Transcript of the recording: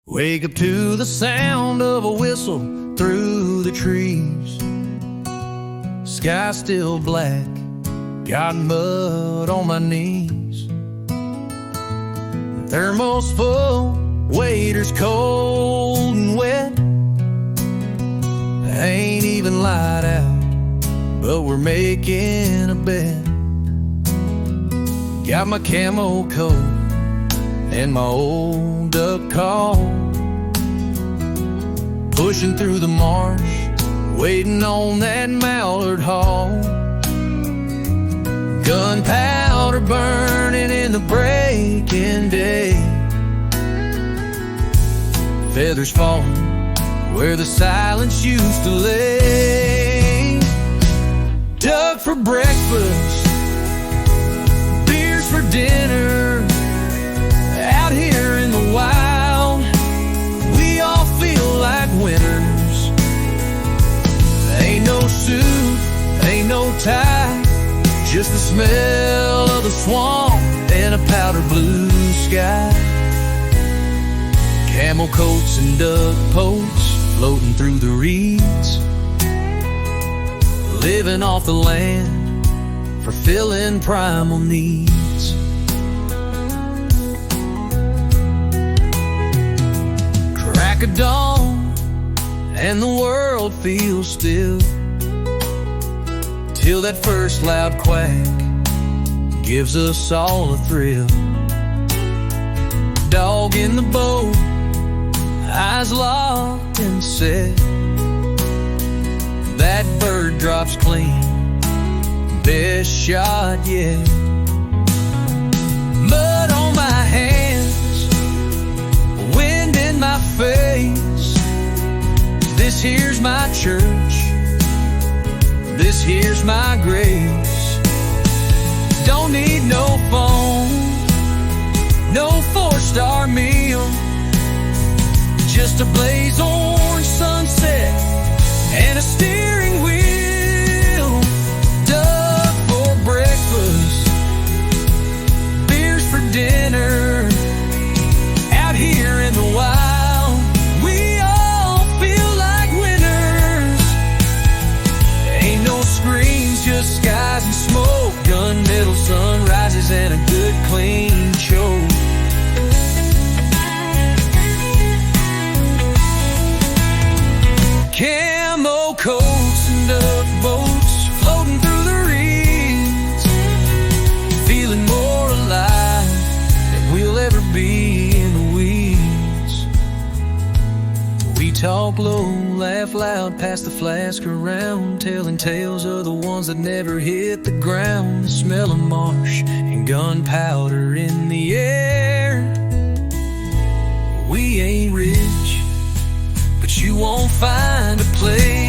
Wake up to the sound of a whistle through the trees. Sky still black, got mud on my knees. Thermos full, waiter's cold and wet. Ain't even light out, but we're making a bet. Got my camo coat and my old duck call, pushing through the marsh, waiting on that mallard haul. Gunpowder burning in the breaking day, feathers falling where the silence used to lay. Duck for breakfast, beers for dinner. Out here in the wild, we all feel like winners. Ain't no suit, ain't no tie, just the smell of the swamp and a powder blue sky. Camo coats and duck boats floating through the reeds, living off the land, fulfilling primal needs. Crack of dawn and the world feels still, till that first loud quack gives us all a thrill. Dog in the boat, eyes locked and set. That bird drops clean, best shot yet. Mud on my hands, wind in my face. This here's my church, this here's my grace. Don't need no phone, no 4-star meal, just a blaze orange sunset and a steering wheel. Duck for breakfast, beers for dinner. Out here in the wild, we all feel like winners. Ain't no screens, just skies and smoke, gunmetal sunrises and a good clean choke. Camo coats and duck boats floating through the reeds, feeling more alive than we'll ever be in the weeds. We talk low, laugh loud, pass the flask around, telling tales of the ones that never hit the ground. The smell of marsh and gunpowder in the air. We ain't rich, but you won't find a place